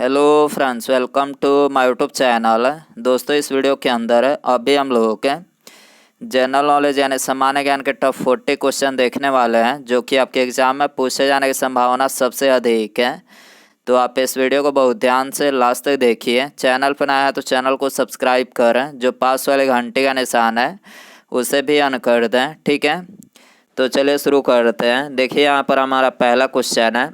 Hello friends, welcome to my YouTube channel. दोस्तों, इस video के अंदर अभी हम लोगों के जनरल नॉलेज यानी सामान्य ज्ञान के टॉप 40 क्वेश्चन देखने वाले हैं, जो कि आपके एग्जाम में पूछे जाने की संभावना सबसे अधिक है। तो आप इस वीडियो को बहुत ध्यान से लास्ट तक देखिए। चैनल पर नया है तो चैनल को सब्सक्राइब करें, जो पास वाले घंटे का निशान है उसे भी ऑन कर दें, ठीक है। तो चलिए शुरू करते हैं। देखिए, यहाँ पर हमारा पहला क्वेश्चन है,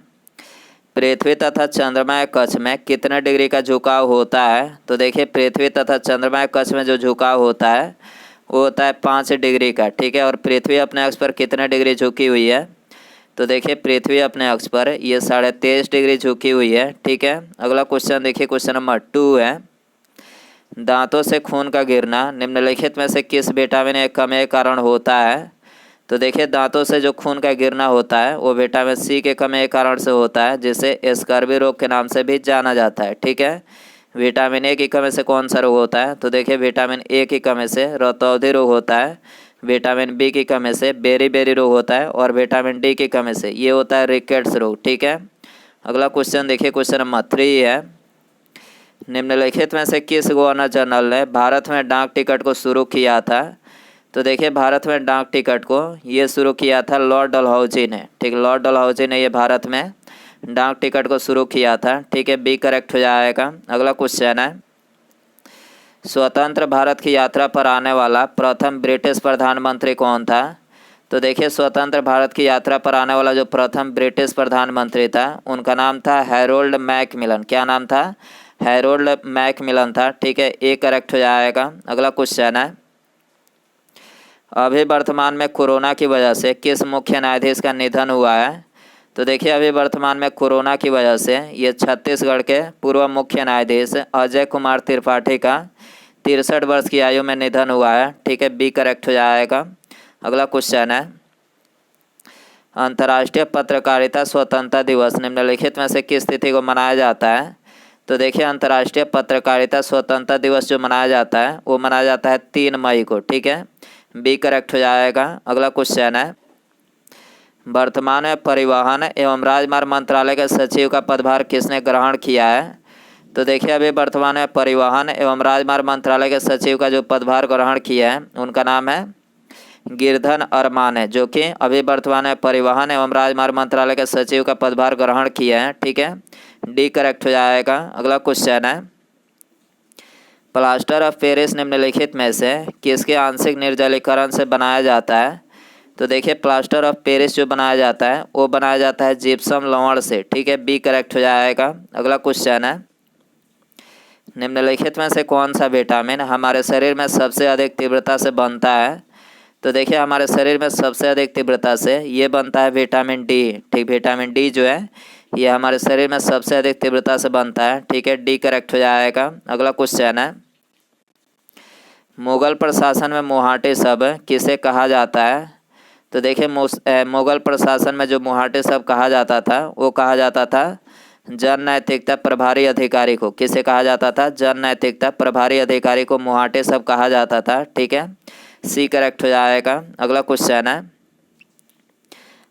पृथ्वी तथा चंद्रमा के कक्ष में कितने डिग्री का झुकाव होता है। तो देखिए, पृथ्वी तथा चंद्रमा के कक्ष में जो झुकाव होता है वो होता है 5 डिग्री का, ठीक है। और पृथ्वी अपने अक्ष पर कितने डिग्री झुकी हुई है। तो देखिए, पृथ्वी अपने अक्ष पर ये 23.5 डिग्री झुकी हुई है, ठीक है। अगला क्वेश्चन देखिए, क्वेश्चन नंबर 2 है, दांतों से खून का गिरना निम्नलिखित में से किस विटामिन ए कमी के कारण होता है। तो देखिए, दांतों से जो खून का गिरना होता है वो विटामिन सी के कमी के कारण से होता है, जिसे स्कर्वी रोग के नाम से भी जाना जाता है, ठीक है। विटामिन ए की कमी से कौन सा रोग होता है। तो देखिए, विटामिन ए की कमी से रतौंधी रोग होता है, विटामिन बी की कमी से बेरी रोग होता है, और विटामिन डी की कमी से ये होता है रिकेट्स रोग, ठीक है। अगला क्वेश्चन देखिए, क्वेश्चन नंबर 3 है, निम्नलिखित में से किस गवर्नर जनरल ने भारत में डाक टिकट को शुरू किया था। तो देखिए, भारत में डाक टिकट को ये शुरू किया था लॉर्ड डलहौजी ने, ठीक। लॉर्ड डलहौजी ने ये भारत में डाक टिकट को शुरू किया था, ठीक है। बी करेक्ट हो जाएगा। अगला क्वेश्चन है, स्वतंत्र भारत की यात्रा पर आने वाला प्रथम ब्रिटिश प्रधानमंत्री कौन था। तो देखिए, स्वतंत्र भारत की यात्रा पर आने वाला जो प्रथम ब्रिटिश प्रधानमंत्री था उनका नाम था हैरोल्ड मैकमिलन। क्या नाम था। हैरोल्ड मैकमिलन था, ठीक है। ए करेक्ट हो जाएगा। अगला क्वेश्चन है, अभी वर्तमान में कोरोना की वजह से किस मुख्य न्यायाधीश का निधन हुआ है। तो देखिए, अभी वर्तमान में कोरोना की वजह से ये छत्तीसगढ़ के पूर्व मुख्य न्यायाधीश अजय कुमार त्रिपाठी का 63 वर्ष की आयु में निधन हुआ है, ठीक है। बी करेक्ट हो जाएगा। अगला क्वेश्चन है, अंतर्राष्ट्रीय पत्रकारिता स्वतंत्रता दिवस निम्नलिखित में से किस तिथि को मनाया जाता है। तो देखिए, अंतर्राष्ट्रीय पत्रकारिता स्वतंत्रता दिवस जो मनाया जाता है वो मनाया जाता है 3 मई को, ठीक है। बी करेक्ट हो जाएगा। अगला क्वेश्चन है, वर्तमान में परिवहन एवं राजमार्ग मंत्रालय के सचिव का पदभार किसने ग्रहण किया है। तो देखिए, अभी वर्तमान में परिवहन एवं राजमार्ग मंत्रालय के सचिव का जो पदभार ग्रहण किया है उनका नाम है गिरधन अरमान है, जो कि अभी वर्तमान में परिवहन एवं राजमार्ग मंत्रालय के सचिव का पदभार ग्रहण किया है, ठीक है। डी करेक्ट हो जाएगा। अगला क्वेश्चन है, प्लास्टर ऑफ पेरिस निम्नलिखित में से किसके आंशिक निर्जलीकरण से बनाया जाता है। तो देखिए, प्लास्टर ऑफ पेरिस जो बनाया जाता है वो बनाया जाता है जिप्सम लवण से, ठीक है। बी करेक्ट हो जाएगा। अगला क्वेश्चन है, निम्नलिखित में से कौन सा विटामिन हमारे शरीर में सबसे अधिक तीव्रता से बनता है। तो देखिए, हमारे शरीर में सबसे अधिक तीव्रता से ये बनता है विटामिन डी, ठीक। विटामिन डी जो है ये हमारे शरीर में सबसे अधिक तीव्रता से बनता है, ठीक है। डी करेक्ट हो जाएगा। अगला क्वेश्चन है, मुगल प्रशासन में मुहाटे शब्द किसे कहा जाता है। तो देखिए, मुगल प्रशासन में जो मुहाटे शब्द कहा जाता था वो कहा जाता था जन नैतिकता प्रभारी अधिकारी को। किसे कहा जाता था। जन नैतिकता प्रभारी अधिकारी को मुहाटे शब्द कहा जाता था, ठीक है। सी करेक्ट हो जाएगा। अगला क्वेश्चन है,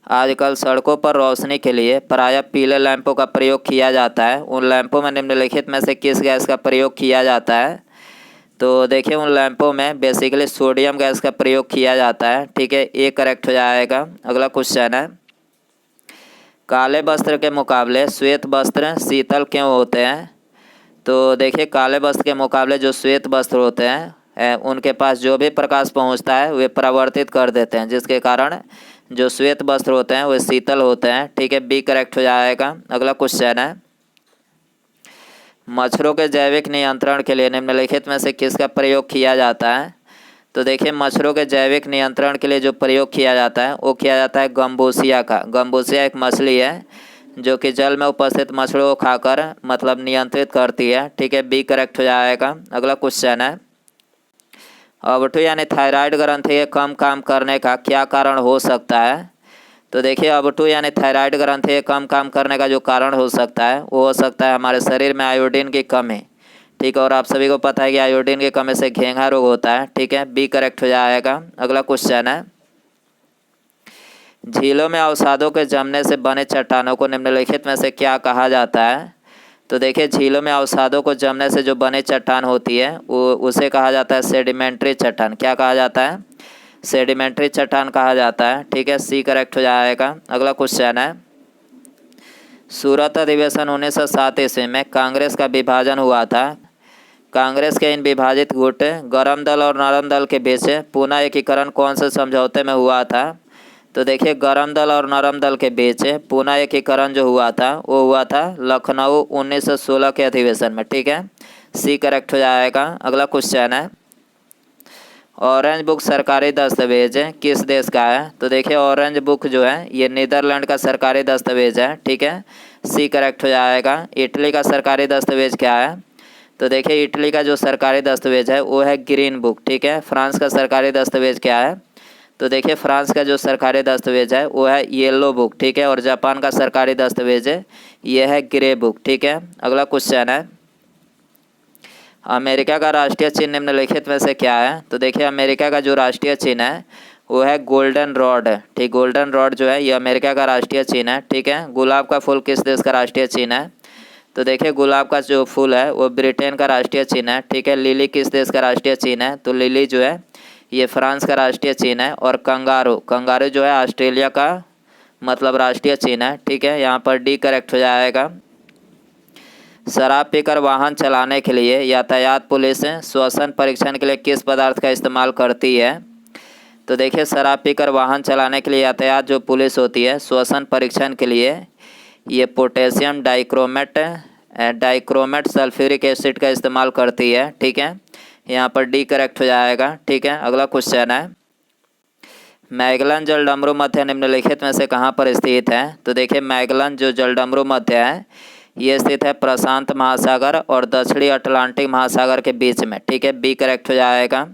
आजकल सड़कों पर रोशनी के लिए प्रायः पीले लैंपों का प्रयोग किया जाता है। उन लैंपों में निम्नलिखित में से किस गैस का प्रयोग किया जाता है। तो देखिए, उन लैंपों में बेसिकली सोडियम गैस का प्रयोग किया जाता है, ठीक है। ए करेक्ट हो जाएगा। अगला क्वेश्चन है, काले वस्त्र के मुकाबले श्वेत वस्त्र शीतल क्यों होते हैं। तो देखिए, काले वस्त्र के मुकाबले जो श्वेत वस्त्र होते हैं उनके पास जो भी प्रकाश पहुंचता है वे परावर्तित कर देते हैं, जिसके कारण जो श्वेत वस्त्र होते हैं वे शीतल होते हैं, ठीक है। बी करेक्ट हो जाएगा। अगला क्वेश्चन है, मच्छरों के जैविक नियंत्रण के लिए निम्नलिखित में से किसका प्रयोग किया जाता है। तो देखिए, मच्छरों के जैविक नियंत्रण के लिए जो प्रयोग किया जाता है वो किया जाता है गम्बूसिया का। गम्बूसिया एक मछली है जो कि जल में उपस्थित मछलियों को खाकर मतलब नियंत्रित करती है, ठीक है। बी करेक्ट हो जाएगा। अगला क्वेश्चन है, अवटु यानी थायराइड ग्रंथि के कम काम करने का क्या कारण हो सकता है। तो देखिए, अवटु यानी थायराइड ग्रंथि के कम काम करने का जो कारण हो सकता है वो हो सकता है हमारे शरीर में आयोडीन की कमी, ठीक है। और आप सभी को पता है कि आयोडीन की कमी से घेंघा रोग होता है, ठीक है। बी करेक्ट हो जाएगा। अगला क्वेश्चन है, झीलों में अवसादों के जमने से बने चट्टानों को निम्नलिखित में से क्या कहा जाता है। तो देखिए झीलों में अवसादों को जमने से जो बने चट्टान होती है वो उसे कहा जाता है सेडिमेंट्री चट्टान। क्या कहा जाता है? सेडिमेंट्री चट्टान कहा जाता है। ठीक है, सी करेक्ट हो जाएगा। अगला क्वेश्चन है, सूरत अधिवेशन 1907 ईस्वी में कांग्रेस का विभाजन हुआ था। कांग्रेस के इन विभाजित गुट गरम दल और नरम दल के बीच पुनः एकीकरण कौन से समझौते में हुआ था? तो देखिए गरम दल और नरम दल के बीच पुनः एकीकरण जो हुआ था वो हुआ था लखनऊ 1916 के अधिवेशन में। ठीक है, सी करेक्ट हो जाएगा। अगला क्वेश्चन है, ऑरेंज बुक सरकारी दस्तावेज किस देश का है? तो देखिए ऑरेंज बुक जो है ये नीदरलैंड का सरकारी दस्तावेज है। ठीक है, सी करेक्ट हो जाएगा। इटली का सरकारी दस्तावेज क्या है? तो देखिए इटली का जो सरकारी दस्तावेज है वो है ग्रीन बुक। ठीक है, फ्रांस का सरकारी दस्तावेज क्या है? तो देखिए फ्रांस का जो सरकारी दस्तावेज है वो है येलो बुक। ठीक है, और जापान का सरकारी दस्तावेज है ये है ग्रे बुक। ठीक है, अगला क्वेश्चन है, अमेरिका का राष्ट्रीय चिन्ह निम्नलिखित में से क्या है? तो देखिए अमेरिका का जो राष्ट्रीय चिन्ह है वो है गोल्डन रॉड। ठीक, गोल्डन रॉड जो है ये अमेरिका का राष्ट्रीय चिन्ह है। ठीक है, गुलाब का फूल किस देश का राष्ट्रीय चिन्ह है? तो देखिए गुलाब का जो फूल है वो ब्रिटेन का राष्ट्रीय चिन्ह है। ठीक है, लिली किस देश का राष्ट्रीय चिन्ह है? तो लिली जो है ये फ्रांस का राष्ट्रीय चिन्ह है। और कंगारू, कंगारू जो है ऑस्ट्रेलिया का मतलब राष्ट्रीय चिन्ह है। ठीक है, यहाँ पर डी करेक्ट हो जाएगा। शराब पीकर वाहन चलाने के लिए यातायात पुलिस श्वसन परीक्षण के लिए किस पदार्थ का इस्तेमाल करती है? तो देखिए शराब पीकर वाहन चलाने के लिए यातायात जो पुलिस होती है श्वसन परीक्षण के लिए ये पोटेशियम डाइक्रोमेट सल्फ्यूरिक एसिड का इस्तेमाल करती है। ठीक है, यहाँ पर डी करेक्ट हो जाएगा। ठीक है, अगला क्वेश्चन है, मैगलन जलडमरू मध्य निम्नलिखित में से कहाँ पर स्थित है? तो देखिए मैगलन जो जलडमरू मध्य है ये स्थित है प्रशांत महासागर और दक्षिणी अटलांटिक महासागर के बीच में। ठीक है, बी करेक्ट हो जाएगा।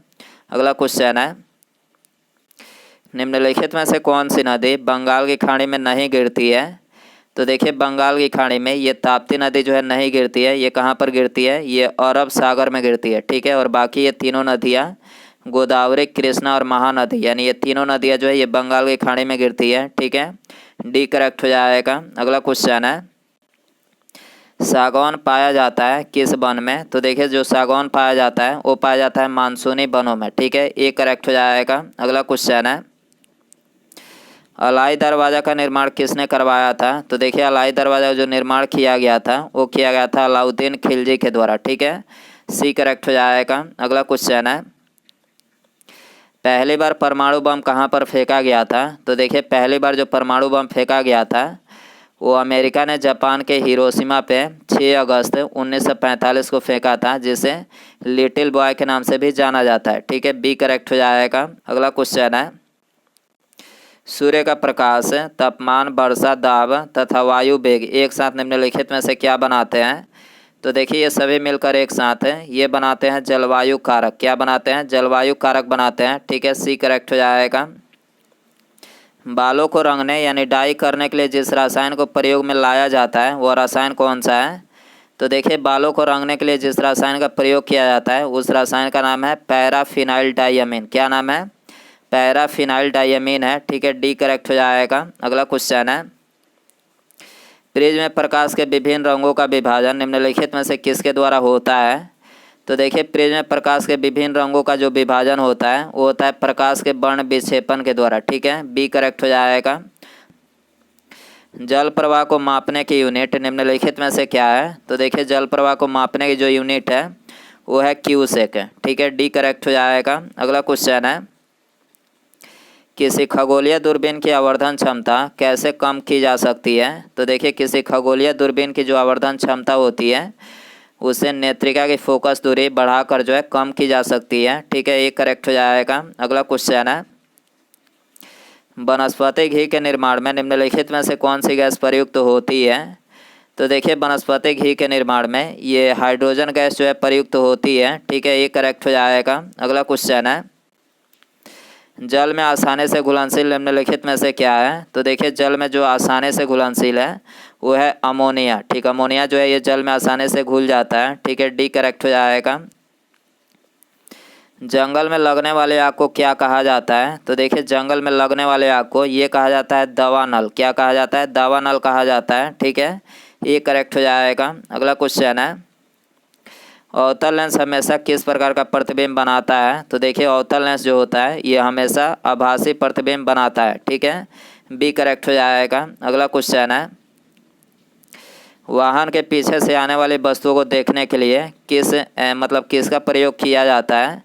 अगला क्वेश्चन है, निम्नलिखित में से कौन सी नदी बंगाल की खाड़ी में नहीं गिरती है? तो देखिए बंगाल की खाड़ी में ये ताप्ती नदी जो है नहीं गिरती है। ये कहाँ पर गिरती है? ये अरब सागर में गिरती है। ठीक है, और बाकी ये तीनों नदियाँ गोदावरी, कृष्णा और महानदी यानी ये तीनों नदियाँ जो है ये बंगाल की खाड़ी में गिरती है। ठीक है, डी करेक्ट हो जाएगा। अगला क्वेश्चन है, सागौन पाया जाता है किस वन में? तो देखिए जो सागौन पाया जाता है वो पाया जाता है मानसूनी वनों में। ठीक है, ए करेक्ट हो जाएगा। अगला क्वेश्चन है, अलाई दरवाज़ा का निर्माण किसने करवाया था? तो देखिए अलाई दरवाज़ा जो निर्माण किया गया था वो किया गया था अलाउद्दीन खिलजी के द्वारा। ठीक है, सी करेक्ट हो जाएगा। अगला क्वेश्चन है, पहली बार परमाणु बम कहाँ पर फेंका गया था? तो देखिए पहली बार जो परमाणु बम फेंका गया था वो अमेरिका ने जापान के हिरोशिमा पे 6 अगस्त 1945 को फेंका था, जिसे लिटिल बॉय के नाम से भी जाना जाता है। ठीक है, बी करेक्ट हो जाएगा। अगला क्वेश्चन है, सूर्य का प्रकाश, तापमान, वर्षा दाब तथा वायु वेग एक साथ निम्नलिखित में से क्या बनाते हैं? तो देखिए ये सभी मिलकर एक साथ है ये बनाते हैं जलवायु कारक। क्या बनाते हैं? जलवायु कारक बनाते हैं। ठीक है, सी करेक्ट हो जाएगा। बालों को रंगने यानी डाई करने के लिए जिस रसायन को प्रयोग में लाया जाता है वो रसायन कौन सा है? तो देखिए बालों को रंगने के लिए जिस रसायन का प्रयोग किया जाता है उस रसायन का नाम है पैराफिनाइल डाइअमीन। क्या नाम है? पैराफिनाइल डाइअमीन है। ठीक है, डी करेक्ट हो जाएगा। अगला क्वेश्चन है, प्रिज्म में प्रकाश के विभिन्न रंगों का विभाजन निम्नलिखित में से किसके द्वारा होता है? तो देखिए प्रिज्म में प्रकाश के विभिन्न रंगों का जो विभाजन होता है वो होता है प्रकाश के वर्ण विक्षेपण के द्वारा। ठीक है, बी करेक्ट हो जाएगा। जल प्रवाह को मापने की यूनिट निम्नलिखित में से क्या है? तो देखिए जल प्रवाह को मापने की जो यूनिट है वो है क्यूसेक। ठीक है, डी करेक्ट हो जाएगा। अगला क्वेश्चन है, किसी खगोलीय दूरबीन की आवर्धन क्षमता कैसे कम की जा सकती है? तो देखिए किसी खगोलीय दूरबीन की जो आवर्धन क्षमता होती है उसे नेत्रिका की फोकस दूरी बढ़ाकर जो है कम की जा सकती है। ठीक है, ये करेक्ट हो जाएगा। अगला क्वेश्चन है, वनस्पति घी के निर्माण में निम्नलिखित में से कौन सी गैस प्रयुक्त होती है? तो देखिए वनस्पति घी के निर्माण में ये हाइड्रोजन गैस जो है प्रयुक्त होती है। ठीक है, ये करेक्ट हो जाएगा। अगला क्वेश्चन है, जल में आसानी से घुलनशील निम्नलिखित में से क्या है? तो देखिए जल में जो आसानी से घुलनशील है वो है अमोनिया। ठीक, अमोनिया जो है ये जल में आसानी से घुल जाता है। ठीक है, डी करेक्ट हो जाएगा। जंगल में लगने वाले आग को क्या कहा जाता है? तो देखिए जंगल में लगने वाले आग को ये कहा जाता है दवा नल। क्या कहा जाता है? दवा नल कहा जाता है। ठीक है, ये करेक्ट हो जाएगा। अगला क्वेश्चन है, अवतल लेंस हमेशा किस प्रकार का प्रतिबिंब बनाता है? तो देखिए अवतल लेंस जो होता है ये हमेशा आभासी प्रतिबिंब बनाता है, ठीक है, बी करेक्ट हो जाएगा। अगला क्वेश्चन है, वाहन के पीछे से आने वाली वस्तुओं को देखने के लिए किसका प्रयोग किया जाता है?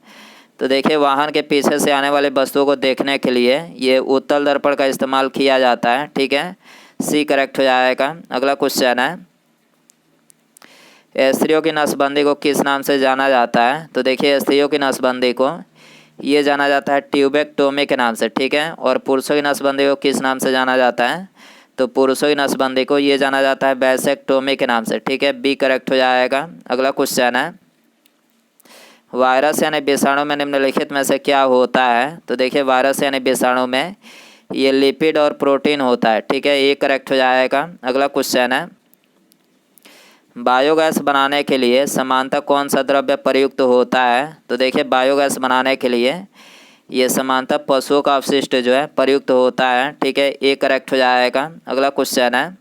तो देखिए वाहन के पीछे से आने वाली वस्तुओं को देखने के लिए ये उत्तल दर्पण का इस्तेमाल किया जाता है, ठीक है, सी करेक्ट हो जाएगा। अगला क्वेश्चन है, स्त्रियों की नसबंदी को किस नाम से जाना जाता है? तो देखिए स्त्रियों की नसबंदी को ये जाना जाता है ट्यूबेक्टोमी के नाम से, ठीक है, और पुरुषों की नसबंदी को किस नाम से जाना जाता है? तो पुरुषों की नसबंदी को ये जाना जाता है वैसेक्टोमी के नाम से, ठीक है, बी करेक्ट हो जाएगा। अगला क्वेश्चन है, वायरस यानी विषाणु में निम्नलिखित में से क्या होता है? तो देखिए वायरस यानी विषाणु में ये लिपिड और प्रोटीन होता है, ठीक है, ये करेक्ट हो जाएगा। अगला क्वेश्चन है, बायोगैस बनाने के लिए समानतः कौन सा द्रव्य प्रयुक्त होता है? तो देखिए बायोगैस बनाने के लिए ये समानतः पशुओं का अपशिष्ट जो है प्रयुक्त होता है, ठीक है, ये करेक्ट हो जाएगा। अगला क्वेश्चन है,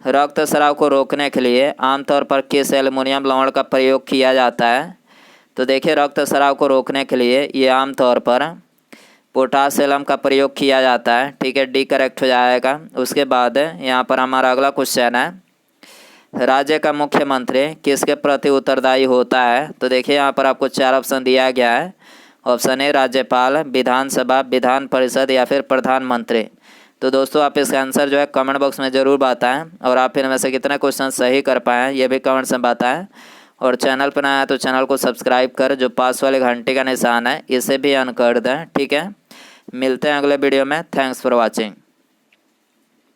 रक्तस्राव को रोकने के लिए आमतौर पर किस एल्युमिनियम लवण का प्रयोग किया जाता है? तो देखिए रक्तस्राव को रोकने के लिए ये आमतौर पर पोटासियम का प्रयोग किया जाता है, ठीक है, डी करेक्ट हो जाएगा। उसके बाद यहाँ पर हमारा अगला क्वेश्चन है, राज्य का मुख्यमंत्री किसके प्रति उत्तरदायी होता है? तो देखिए यहाँ पर आपको 4 ऑप्शन दिया गया है। ऑप्शन ए विधानसभा, विधानसभा, विधान परिषद या फिर प्रधानमंत्री। तो दोस्तों आप इसका आंसर जो है कमेंट बॉक्स में ज़रूर बताएं और आप इनमें से कितने क्वेश्चन सही कर पाएँ ये भी कमेंट्स में बताएं। और चैनल पर नया है तो चैनल को सब्सक्राइब कर जो पास वाले घंटे का निशान है इसे भी ऑन कर दें, ठीक है। मिलते हैं अगले वीडियो में। Thanks for watching.